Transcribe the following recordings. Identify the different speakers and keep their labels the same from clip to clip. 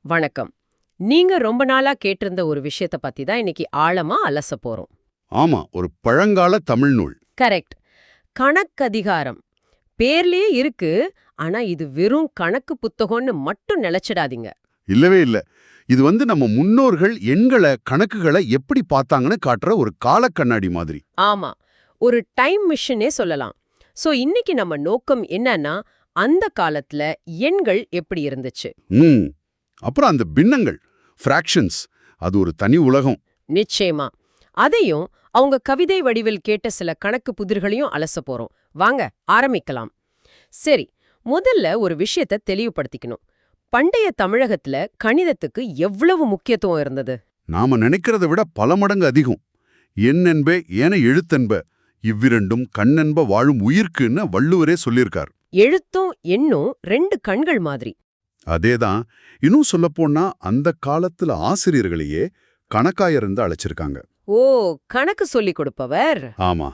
Speaker 1: வணக்கம். நீங்க ரொம்ப நாளா கேட்டிருந்த ஒரு விஷயத்த பத்தி தான் இன்னைக்கு ஆழமா அலச போறோம்.
Speaker 2: ஆமா, ஒரு பழங்கால தமிழ் நூல்.
Speaker 1: கரெக்ட். கணக்கதிகாரம். பேர்லயே இருக்கு. ஆனா இது வெறும் கணக்கு புத்தகம்னு மட்டும் நினைச்சிடாதீங்க.
Speaker 2: இல்லவே இல்ல. இது நம்ம முன்னோர்கள் எண்களை கணக்குகளை எப்படி பார்த்தாங்கன்னு காட்டுற ஒரு காலக்கண்ணாடி மாதிரி.
Speaker 1: ஆமா, ஒரு டைம் மிஷினே சொல்லலாம். சோ இன்னைக்கு நம்ம நோக்கம் என்னன்னா, அந்த காலத்துல எண்கள் எப்படி இருந்துச்சு.
Speaker 2: ம் அப்புறம் அந்த பின்னங்கள், ஃப்ராக்ஷன்ஸ், அது ஒரு தனி உலகம்.
Speaker 1: நிச்சயமா. அதையும் அவங்க கவிதை வடிவில் கேட்ட சில கணக்கு புதிர்களையும் அலச போறோம். வாங்க ஆரம்பிக்கலாம். சரி, முதல்ல ஒரு விஷயத்த தெளிவுபடுத்திக்கணும். பண்டைய தமிழகத்துல கணிதத்துக்கு எவ்வளவு முக்கியத்துவம் இருந்தது?
Speaker 2: நாம நினைக்கிறத விட பல மடங்கு அதிகம். எண்ணென்ப ஏன எழுத்தென்ப இவ்விரண்டும் கண்ணென்ப வாழும் உயிர்க்குன்னு வள்ளுவரே சொல்லியிருக்கார்.
Speaker 1: எழுத்தும் எண்ணும் ரெண்டு கண்கள் மாதிரி.
Speaker 2: அதேதான். இன்னும் சொல்லப்போனா அந்த காலத்துல ஆசிரியர்களையே கணக்காயர்ந்து அழைச்சிருக்காங்க.
Speaker 1: ஓ, கணக்கு சொல்லிக் கொடுப்பவர்.
Speaker 2: ஆமா,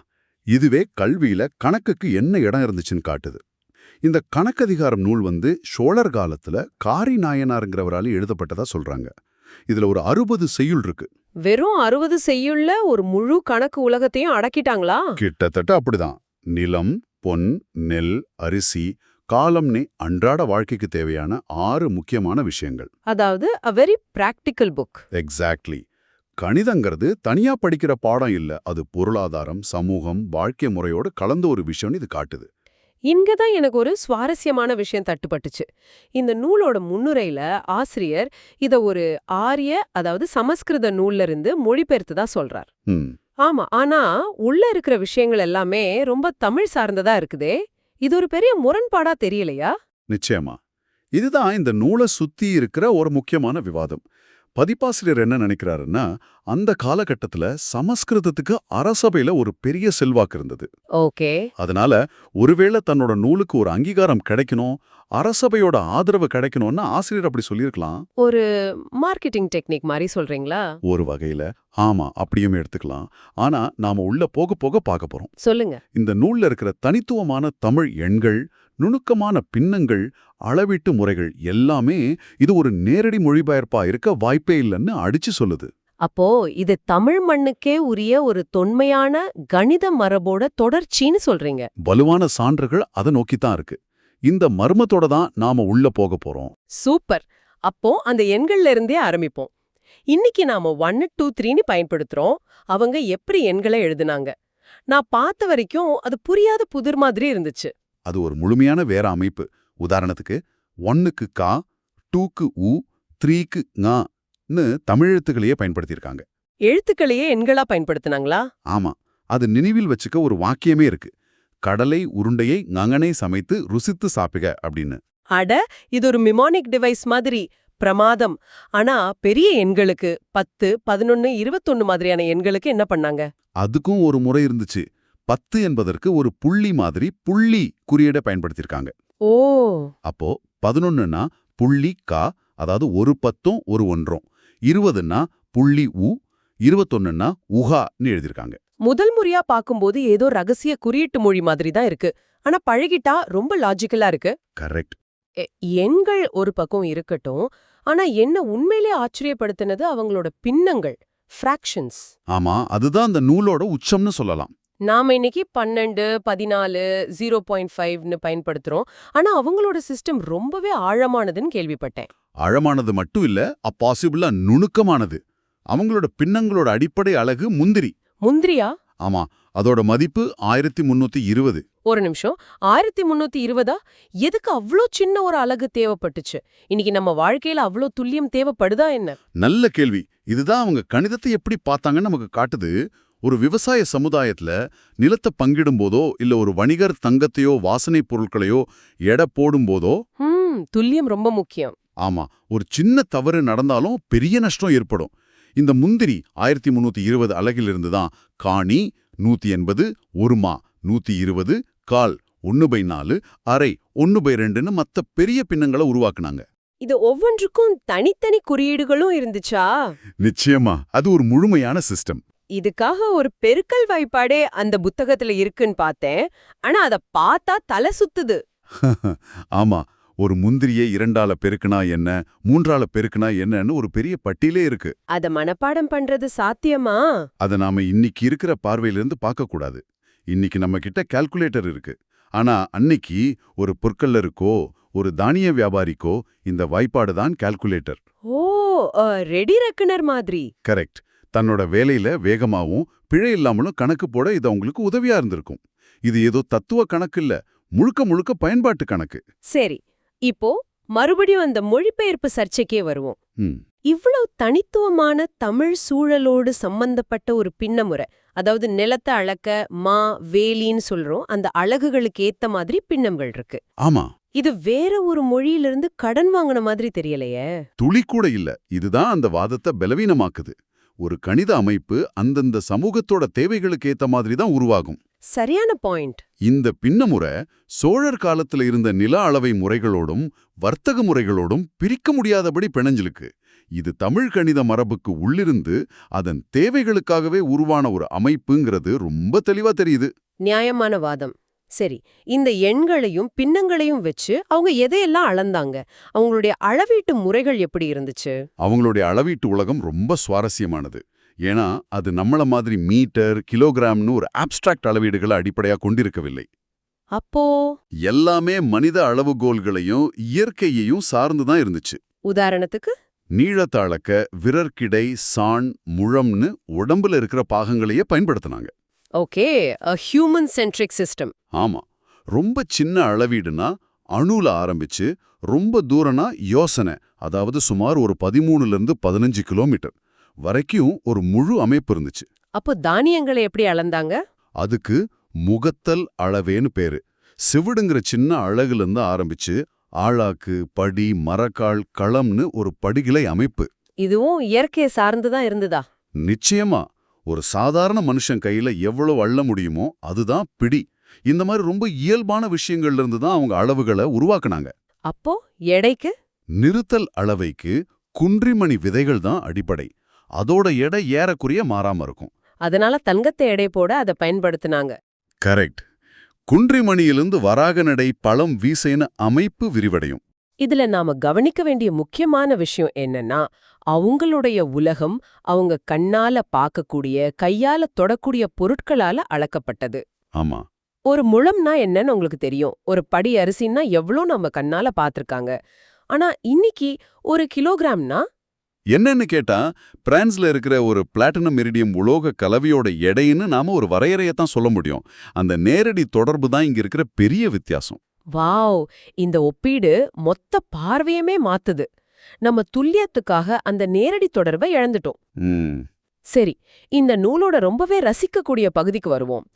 Speaker 2: இதுவே கல்வியில கணக்குக்கு என்ன இடம் இருந்துச்சுன்னு காட்டுது. இந்த கணக்கதிகாரம் நூல் சோழர் காலத்துல காரி நாயனாருங்கிறவரால எழுதப்பட்டதா சொல்றாங்க. இதுல ஒரு 60 செய்யுள் இருக்கு.
Speaker 1: வெறும் 60 செய்யுள்ள ஒரு முழு கணக்கு உலகத்தையும் அடக்கிட்டாங்களா?
Speaker 2: கிட்டத்தட்ட அப்படிதான். நிலம், பொன், நெல், அரிசி, காலம்னே அன்றாட வாழ்க்கைக்கு தேவையான 6 முக்கியமான விஷயங்கள்.
Speaker 1: அதாவது a very practical book.
Speaker 2: Exactly. கணிதங்கிறது தனியா படிக்கிற பாடம் இல்ல. அது பொருளாதாரம், சமூகம், வாழ்க்கை முறையோடு கலந்த ஒரு விஷயம்னு இது காட்டுது.
Speaker 1: இங்கதான் எனக்கு ஒரு சுவாரஸ்யமான விஷயம் தட்டுப்பட்டுச்சு. இந்த நூலோட முன்னுரையில ஆசிரியர் இத ஒரு ஆரிய, அதாவது சமஸ்கிருத நூல்ல இருந்து மொழிபெயர்த்துதா சொல்றார்.
Speaker 2: ம்
Speaker 1: ஆமா, ஆனா உள்ள இருக்கிற விஷயங்கள் எல்லாமே ரொம்ப தமிழ் சார்ந்ததா இருக்குதே. இது ஒரு பெரிய முரண்பாடா தெரியலையா?
Speaker 2: நிச்சயமா. இதுதான் இந்த நூலை சுத்தி இருக்கிற ஒரு முக்கியமான விவாதம். பதிப்பாசிரியர் என்ன நினைக்கிறாருன்னா, அந்த காலகட்டத்துல சமஸ்கிருதத்துக்கு அரசபையில ஒரு பெரிய செல்வாக்கு இருந்தது.
Speaker 1: ஓகே.
Speaker 2: அதனால ஒருவேளை தன்னோட நூலுக்கு ஒரு அங்கீகாரம் கிடைக்கணும், அரசபையோட ஆதரவு கிடைக்கணும்னு ஆசிரியர் அப்படி சொல்லியிருக்கலாம்.
Speaker 1: ஒரு மார்க்கெட்டிங் டெக்னிக் மாதிரி சொல்றீங்களா?
Speaker 2: ஒரு வகையில ஆமா, அப்படியும் எடுத்துக்கலாம். ஆனா நாம உள்ள போக போக பார்க்க போறோம்.
Speaker 1: சொல்லுங்க.
Speaker 2: இந்த நூல்ல இருக்கிற தனித்துவமான தமிழ் எண்கள், நுணுக்கமான பின்னங்கள், அளவீட்டு முறைகள் எல்லாமே இது ஒரு நேரடி மொழிபெயர்ப்பா இருக்க வாய்ப்பே இல்லைன்னு அடிச்சு சொல்லுது.
Speaker 1: அப்போ இது தமிழ் மண்ணுக்கே உரிய ஒரு தொன்மையான கணித மரபோட தொடர்ச்சின்னு சொல்றீங்க.
Speaker 2: வலுவான சான்றுகள் அதை நோக்கித்தான் இருக்கு. இந்த மர்மத்தோட தான் நாம உள்ள போக போறோம்.
Speaker 1: சூப்பர். அப்போ அந்த எண்கள்ல இருந்தே ஆரம்பிப்போம். இன்னைக்கு நாம 1 2 3ன்னு பயன்படுத்துறோம். அவங்க எப்படி எண்களை எழுதுனாங்க? நான் பார்த்த வரைக்கும் அது புரியாத புதிர் மாதிரி இருந்துச்சு.
Speaker 2: அது ஒரு முழுமையான வேற அமைப்பு. உதாரணத்துக்கு 1க்கு கா, 2க்கு உ, 3க்கு ங்னு தமிழெழுத்துக்களையே பயன்படுத்தியிருக்காங்க.
Speaker 1: எழுத்துக்களையே எண்களா பயன்படுத்தினாங்களா?
Speaker 2: ஆமா, அது நினைவில் வச்சுக்க ஒரு வாக்கியமே இருக்கு. கடலை உருண்டையை ngங்கனை சமைத்து ருசித்து சாப்பிக அப்படின்னு.
Speaker 1: அட, இது ஒரு மிமோனிக் டிவைஸ் மாதிரி. பிரமாதம். ஆனா பெரிய எண்களுக்கு 10, 11, 21 மாதிரியான எண்களுக்கு என்ன பண்ணாங்க?
Speaker 2: அதுக்கும் ஒரு முறை இருந்துச்சு. 10 என்பதற்கு ஒரு புள்ளி மாதிரி புள்ளி குறியீட பயன்படுத்தியிருக்காங்க.
Speaker 1: ஓ.
Speaker 2: அப்போ 11ன்னா புள்ளி கா, அதாவது ஒரு 10ம் ஒரு 1ம். 20ன்னா புள்ளி உ, 21ன்னா உஹான்னு எழுதியிருக்காங்க.
Speaker 1: முதல் முறையா பாக்கும்போது ஏதோ ரகசிய குறியீட்டு மொழி மாதிரி தான் இருக்கு. ஆனா பழகிட்டா ரொம்ப லாஜிக்கலா இருக்கு.
Speaker 2: கரெக்ட்.
Speaker 1: எண்கள் ஒரு பக்கம் இருக்கட்டும், ஆனா என்ன உண்மையிலே ஆச்சரியப்படுத்தினது அவங்களோட பின்னங்கள், ஃப்ராக்ஷன்ஸ்.
Speaker 2: ஆமா, அதுதான் அந்த நூலோட உச்சம்னு சொல்லலாம்.
Speaker 1: நாம இன்னைக்கு 12, 14, 0.5ன்னு பயன்படுத்துறோம். ஆனா அவங்களோட சிஸ்டம் ரொம்பவே ஆழமானதுன்னு கேள்விப்பட்டேன்.
Speaker 2: ஆழமானது மட்டும் இல்ல, அப்பாசிபிளா நுணுக்கமானது. அவங்களோட பின்னங்களோட அடிப்படை அலகு முந்திரி.
Speaker 1: முந்திரியா?
Speaker 2: ஆமா, அதோட மதிப்பு 1320.
Speaker 1: ஒரு நிமிஷம், 1320? எதுக்கு அவ்ளோ சின்ன ஒரு அலகு தேவைப்பட்டுச்சு? இன்னைக்கு நம்ம வாழ்க்கையில அவ்ளோ துல்லியம் தேவைப்படுதா என்ன?
Speaker 2: நல்ல கேள்வி. இதுதான் அவங்க கணிதத்தை எப்படி பார்த்தாங்கன்னு நமக்கு காட்டுது. ஒரு விவசாய சமுதாயத்துல நிலத்தை பங்கிடும் போதோ இல்ல ஒரு வணிகர் தங்கத்தையோ வாசனை பொருட்களையோ எடை போடும் போதோ
Speaker 1: துல்லியம் ரொம்ப முக்கியம்.
Speaker 2: ஆமா, ஒரு சின்ன தவறு நடந்தாலும் பெரிய நஷ்டம் ஏற்படும். இந்த முந்திரி 1320 அலகிலிருந்து தான் காணி 180, ஒருமா 120, கால் 1/4, அரை 1/2ன்னு மத்த பெரிய பின்னங்களை உருவாக்குனாங்க.
Speaker 1: இது ஒவ்வொன்றுக்கும் தனித்தனி குறியீடுகளும் இருந்துச்சா?
Speaker 2: நிச்சயமா, அது ஒரு முழுமையான சிஸ்டம்.
Speaker 1: இதுக்காக ஒரு பெருக்கல் வாய்ப்பாடே அந்த புத்தகத்துல இருக்குன்னு பார்த்தேன். ஆனா அத பார்த்தா தலை சுத்துது.
Speaker 2: ஆமா, ஒரு முந்திரியை 2ஆல பெருக்குனா என்ன, 3ஆல பெருக்குனா என்னன்னு ஒரு பெரிய பட்டியலே இருக்கு.
Speaker 1: அத மனப்பாடம் பண்றது சாத்தியமா?
Speaker 2: அத நாம இன்னைக்கு இருக்கிற பார்வையிலிருந்து பார்க்கக்கூடாது. இன்னைக்கு நம்ம கிட்ட கால்குலேட்டர் இருக்கு. ஆனா அன்னைக்கு ஒரு பொற்கல்லருக்கோ ஒரு தானிய வியாபாரிக்கோ இந்த வாய்ப்பாடு தான் கால்குலேட்டர்.
Speaker 1: ஓ, ரெடி ரெக்கனர் மாதிரி.
Speaker 2: கரெக்ட். தன்னோட வேலையில வேகமாவும் பிழை இல்லாமலும் கணக்கு போட இது அவங்களுக்கு உதவியா இருந்திருக்கும். இது ஏதோ தத்துவ கணக்கு இல்ல, முழுக்க முழுக்க பயன்பாட்டு கணக்கு.
Speaker 1: சரி, இப்போ மறுபடியும் அந்த மொழிபெயர்ப்பு சர்ச்சைக்கே வருவோம்.
Speaker 2: ம்.
Speaker 1: இவ்வளவு தனித்துவமான தமிழ் சூழலோடு சம்பந்தப்பட்ட ஒரு பின்னமுறை, அதாவது நிலத்தை அளக்க மா வேலின்னு சொல்றோம், அந்த அலகுகளுக்கு ஏத்த மாதிரி பின்னங்கள் இருக்கு.
Speaker 2: ஆமா.
Speaker 1: இது வேற ஒரு மொழியிலிருந்து கடன் வாங்கின மாதிரி தெரியலையே.
Speaker 2: துளி கூட இல்ல. இதுதான் அந்த வாதத்தை பலவீனமாக்குது. ஒரு கணித அமைப்பு அந்தந்த சமூகத்தோட தேவைகளுக்கு ஏத்த மாதிரி தான் உருவாகும்.
Speaker 1: சரியான பாயிண்ட்.
Speaker 2: இந்த பின்னமுறை சோழர் காலத்துல இருந்த நில அளவை முறைகளோடும் வர்த்தக முறைகளோடும் பிரிக்க முடியாதபடி பிணைஞ்சிருக்கு. இது தமிழ் கணித மரபுக்கு உள்ளிருந்து அதன் தேவைகளுக்காகவே உருவான ஒரு அமைப்புங்கிறது ரொம்ப தெளிவா தெரியுது.
Speaker 1: நியாயமான வாதம். சரி, இந்த எண்களையும் பின்னங்களையும் வச்சு அவங்க எதையெல்லாம் அளந்தாங்க? அவங்களுடைய அளவீட்டு முறைகள் எப்படி இருந்துச்சு?
Speaker 2: அவங்களுடைய அளவீட்டு உலகம் ரொம்ப சுவாரஸ்யமானது. ஏன்னா அது நம்மள மாதிரி மீட்டர் கிலோகிராம்னு ஒரு ஆப்ஸ்ட்ராக்ட் அளவீடுகளை அடிப்படையா கொண்டிருக்கவில்லை.
Speaker 1: அப்போ
Speaker 2: எல்லாமே மனித அளவுகோல்களையும் இயற்கையையும் சார்ந்துதான் இருந்துச்சு.
Speaker 1: உதாரணத்துக்கு
Speaker 2: நீளத்தை அளக்க விரற்கிடை, சாண், முழம்னு உடம்புல இருக்கிற பாகங்களையே பயன்படுத்தினாங்க.
Speaker 1: Okay, a human centric system.
Speaker 2: ஆமா. ரொம்ப சின்ன அளவீடுனா அணுல ஆரம்பிச்சு ரொம்ப தூரனா யோசனை, அதாவது சுமார் ஒரு 13லிருந்து 15 கிலோமீட்டர் வரைக்கும் ஒரு முழு அமைப்பு இருந்துச்சு.
Speaker 1: அப்போ தானியங்களை எப்படி அளந்தாங்க?
Speaker 2: அதுக்கு முகத்தல் அளவேன்னு பேரு. சிவிடுங்கிற சின்ன அழகுலேருந்து ஆரம்பிச்சு ஆழாக்கு, படி, மரக்கால், களம்னு ஒரு படிகிலை அமைப்பு.
Speaker 1: இதுவும் இயற்கையை சார்ந்துதான் இருந்ததா?
Speaker 2: நிச்சயமா. ஒரு சாதாரண மனுஷன் கையில எவ்வளவு அள்ள முடியுமோ அதுதான் பிடி. இந்த மாதிரி ரொம்ப இயல்பான விஷயங்கள்ல இருந்து தான் அவங்க அளவுகளை உருவாக்குனாங்க.
Speaker 1: அப்போ எடைக்கு?
Speaker 2: நிறுத்தல் அளவைக்கு குன்றிமணி விதைகள் தான் அடிப்படை. அதோட எடை ஏறக்குறைய மாறாம இருக்கும்.
Speaker 1: அதனால தங்கத்தை எடை போட அதை பயன்படுத்தினாங்க.
Speaker 2: கரெக்ட். குன்றிமணியிலிருந்து வராக நடை, பழம், வீசைன்னு அமைப்பு விரிவடையும்.
Speaker 1: இதுல நாம கவனிக்க வேண்டிய முக்கியமான விஷயம் என்னன்னா, அவங்களுடைய உலகம் அவங்க கண்ணால பார்க்கக்கூடிய கையால தொடக்கூடிய பொருட்களால அளக்கப்பட்டது.
Speaker 2: ஆமா.
Speaker 1: ஒரு முழம்னா என்னன்னு உங்களுக்கு தெரியும். ஒரு படி அரிசின்னா எவ்வளோ நம்ம கண்ணால பார்த்திருக்காங்க. ஆனா இன்னைக்கு ஒரு கிலோகிராம்னா
Speaker 2: என்னன்னு கேட்டா, பிரான்ஸ்ல இருக்கிற ஒரு பிளாட்டினம் இரிடியம் உலோக கலவையோட எடைன்னு நாம ஒரு வரையறையத்தான் சொல்ல முடியும். அந்த நேரடி தொடர்பு தான் இங்க இருக்கிற பெரிய வித்தியாசம்.
Speaker 1: வாவ், இந்த ஒப்பீடு மொத்த பார்வையுமே மாத்துது. நம்ம துல்லியத்துக்காக அந்த நேரடி தொடர்பை இழந்துட்டோம்.
Speaker 2: ம்.
Speaker 1: சரி, இந்த நூலோட ரொம்பவே ரசிக்கக்கூடிய பகுதிக்கு வருவோம்.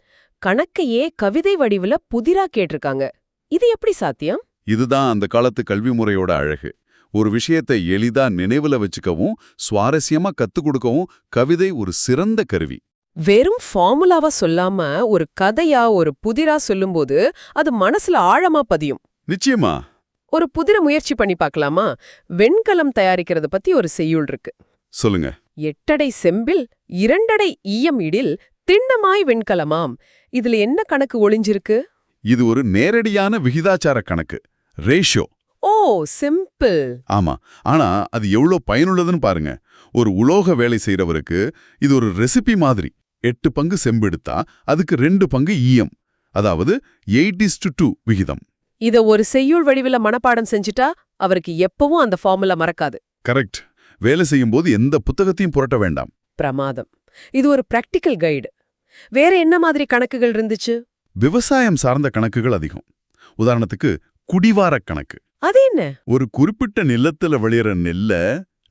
Speaker 1: கணக்கையே கவிதை வடிவுல புதிரா கேட்டிருக்காங்க. இது எப்படி சாத்தியம்?
Speaker 2: இதுதான் அந்த காலத்து கல்வி முறையோட அழகு. ஒரு விஷயத்தை எளிதா நினைவுல வச்சுக்கவும் சுவாரஸ்யமா கத்துக் கொடுக்கவும் கவிதை ஒரு சிறந்த கருவி.
Speaker 1: வெறும் ஃபார்முலாவா சொல்லாம ஒரு கதையா ஒரு புதிரா சொல்லும்போது அது மனசுல ஆழமா பதியும்.
Speaker 2: நிச்சயமா.
Speaker 1: ஒரு புதிர முயற்சி பண்ணி பார்க்கலாமா? வெண்கலம் தயாரிக்கிறது பத்தி ஒரு செய்யுள் இருக்கு.
Speaker 2: சொல்லுங்க.
Speaker 1: 8 செம்பில் 2 ஈயம் இடில் திண்ணமாய் வெண்கலமாம். இதுல என்ன கணக்கு ஒளிஞ்சிருக்கு?
Speaker 2: இது ஒரு நேரடியான விகிதாச்சார கணக்கு, ரேஷியோ.
Speaker 1: ஓ, சிம்பிள்.
Speaker 2: ஆமா. ஆனா அது எவ்வளோ பயனுள்ளதுன்னு பாருங்க. ஒரு உலோக வேலை செய்யறவருக்கு இது ஒரு ரெசிபி மாதிரி. 8 பங்கு செம்பெடுத்தா அதுக்கு 2 பங்கு ஈயம், அதாவது 8:2 விகிதம்.
Speaker 1: இத ஒரு செய்யுள் வடிவில மனப்பாடம் செஞ்சுட்டா அவருக்கு எப்பவும் அந்த ஃபார்முலா மறக்காது.
Speaker 2: கரெக்ட். வேலை செய்யும்போது எந்த புத்தகத்தையும் புரட்ட வேண்டாம்.
Speaker 1: பிரமாதம். இது ஒரு பிராக்டிக்கல் கைடு. வேற என்ன மாதிரி கணக்குகள் இருந்துச்சு?
Speaker 2: விவசாயம் சார்ந்த கணக்குகள் அதிகம். உதாரணத்துக்கு குடிவார கணக்கு.
Speaker 1: அது என்ன?
Speaker 2: ஒரு குறிப்பிட்ட நிலத்துல விளையிற நெல்ல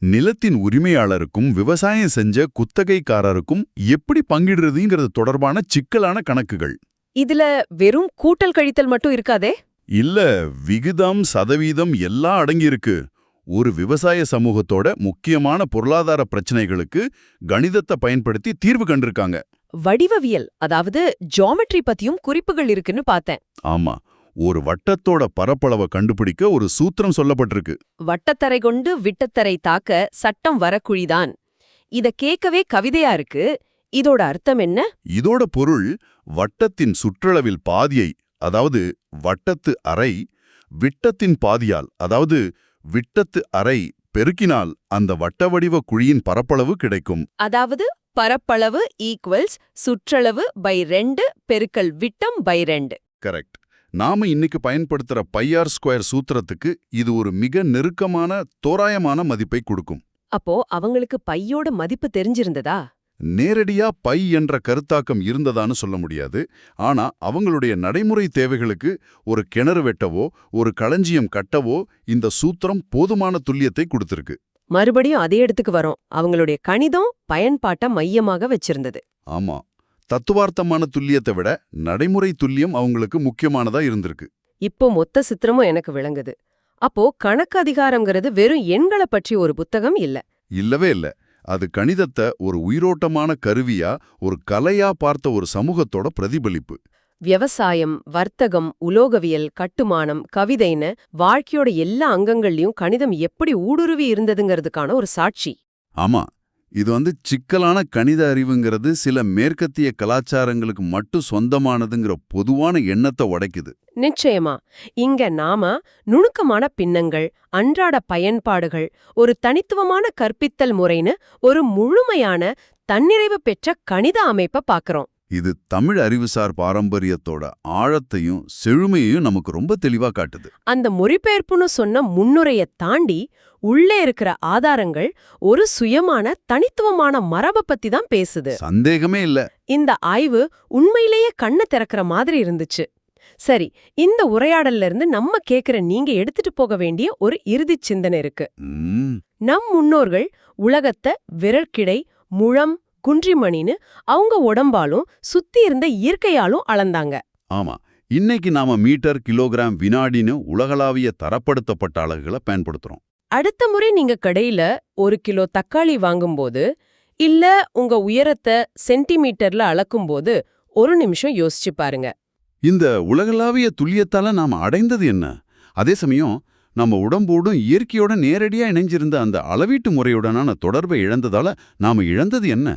Speaker 2: நிலத்தின் உரிமையாளருக்கும் விவசாயம் செஞ்ச குத்தகைக்காரருக்கும் எப்படி பங்கிடுறதுங்கிறது தொடர்பான சிக்கலான கணக்குகள்.
Speaker 1: இதுல வெறும் கூட்டல் கழித்தல் மட்டும் இருக்காதே?
Speaker 2: இல்ல, விகிதம், சதவீதம் எல்லாம் அடங்கியிருக்கு. ஒரு விவசாய சமூகத்தோட முக்கியமான பொருளாதார பிரச்சனைகளுக்கு கணிதத்தை பயன்படுத்தி தீர்வு கண்டிருக்காங்க.
Speaker 1: வடிவவியல், அதாவது ஜியோமெட்ரி பத்தியும் குறிப்புகள் இருக்குன்னு பார்த்தேன்.
Speaker 2: ஆமா. ஒரு வட்டத்தோட பரப்பளவை கண்டுபிடிக்க ஒரு சூத்திரம் சொல்லப்பட்டிருக்கு.
Speaker 1: வட்டத்தரை கொண்டு விட்டத்தரை தாக்க சட்டம் வரக்குழிதான். இத கேட்கவே கவிதையா இருக்கு. இதோட அர்த்தம் என்ன?
Speaker 2: இதோட பொருள், வட்டத்தின் சுற்றளவில் பாதியை, அதாவது வட்டத்து அரை விட்டத்தின் பாதியால், அதாவது விட்டத்து அரை பெருக்கினால் அந்த வட்ட வடிவ குழியின் பரப்பளவு கிடைக்கும்.
Speaker 1: அதாவது பரப்பளவு ஈக்குவல்ஸ் சுற்றளவு பை 2 பெருக்கல் விட்டம் பை 2.
Speaker 2: கரெக்ட். நாம இன்னைக்கு பயன்படுத்துற பையார் ஸ்கொயர் சூத்திரத்துக்கு இது ஒரு மிக நெருக்கமான தோராயமான மதிப்பை கொடுக்கும்.
Speaker 1: அப்போ அவங்களுக்கு பையோட மதிப்பு தெரிஞ்சிருந்ததா?
Speaker 2: நேரடியா பை என்ற கருத்தாக்கம் இருந்ததான்னு சொல்ல முடியாது. ஆனா அவங்களுடைய நடைமுறை தேவைகளுக்கு ஒரு கிணறு வெட்டவோ ஒரு களஞ்சியம் கட்டவோ இந்த சூத்திரம் போதுமான துல்லியத்தை கொடுத்திருக்கு.
Speaker 1: மறுபடியும் அதே இடத்துக்கு வரோம். அவங்களுடைய கணிதம் பயன்பாட்டை மையமாக வச்சிருந்தது.
Speaker 2: ஆமா, தத்துவார்த்தமான துல்லியத்தை விட நடைமுறை துல்லியம் அவங்களுக்கு முக்கியமானதா இருந்திருக்கு.
Speaker 1: இப்போ மொத்த சித்திரமும் எனக்கு விளங்குது. அப்போ கணக்கு அதிகாரம்ங்கிறது வெறும் எண்களை பற்றி ஒரு புத்தகம் இல்ல.
Speaker 2: இல்லவே இல்ல. அது கணிதத்தை ஒரு உயிரோட்டமான கருவியா, ஒரு கலையா பார்த்த ஒரு சமூகத்தோட பிரதிபலிப்பு.
Speaker 1: விவசாயம், வர்த்தகம், உலோகவியல், கட்டுமானம், கவிதைன்னு வாழ்க்கையோட எல்லா அங்கங்கள்லயும் கணிதம் எப்படி ஊடுருவி இருந்ததுங்கிறதுக்கான ஒரு சாட்சி.
Speaker 2: ஆமா, இது சிக்கலான கணித அறிவுங்கிறது சில மேற்கத்திய கலாச்சாரங்களுக்கு மட்டும் சொந்தமானதுங்கிற பொதுவான எண்ணத்தை உடைக்குது.
Speaker 1: நிச்சயமா. இங்க நாம நுணுக்கமான பின்னங்கள், அன்றாட பயன்பாடுகள், ஒரு தனித்துவமான கற்பித்தல் முறைன்னு ஒரு முழுமையான தன்னிறைவு பெற்ற கணித அமைப்பை பார்க்கறோம்.
Speaker 2: இது தமிழ் அறிவுசார் பாரம்பரியத்தோட ஆழத்தையும் செழுமையையும் நமக்கு ரொம்ப தெளிவா காட்டுது.
Speaker 1: அந்த மொழிபெயர்ப்புன்னு சொன்ன முன்னுரையை தாண்டி உள்ளே இருக்கிற ஆதாரங்கள் ஒரு சுயமான தனித்துவமான மரபை பத்தி தான் பேசுது.
Speaker 2: சந்தேகமே இல்ல.
Speaker 1: இந்த ஆய்வு உண்மையிலேயே கண்ணை திறக்கிற மாதிரி இருந்துச்சு. சரி, இந்த உரையாடல்ல இருந்து நம்ம கேக்குற நீங்க எடுத்துட்டு போக வேண்டிய ஒரு இறுதிச் சிந்தனை இருக்கு. நம் முன்னோர்கள் உலகத்தை விரற்கிடை, முழம், குன்றிமணின்னு அவங்க உடம்பாலும் சுத்தி இருந்த இயற்கையாலும் அளந்தாங்க.
Speaker 2: ஆமா, இன்னைக்கு நாம மீட்டர், கிலோகிராம், வினாடின்னு உலகளாவிய தரப்படுத்தப்பட்ட அலகுகளை பயன்படுத்துறோம்.
Speaker 1: அடுத்த முறை நீங்க கடையில 1 கிலோ தக்காளி வாங்கும்போது, இல்ல உங்க உயரத்தை சென்டிமீட்டர்ல அளக்கும்போது ஒரு நிமிஷம் யோசிச்சு பாருங்க.
Speaker 2: இந்த உலகளாவிய துல்லியத்தால நாம அடைந்தது என்ன? அதே சமயம் நம்ம உடம்போடும் இயற்கையோட நேரடியா இணைஞ்சிருந்த அந்த அளவீட்டு முறையுடனான தொடர்பை இழந்ததால நாம இழந்தது என்ன?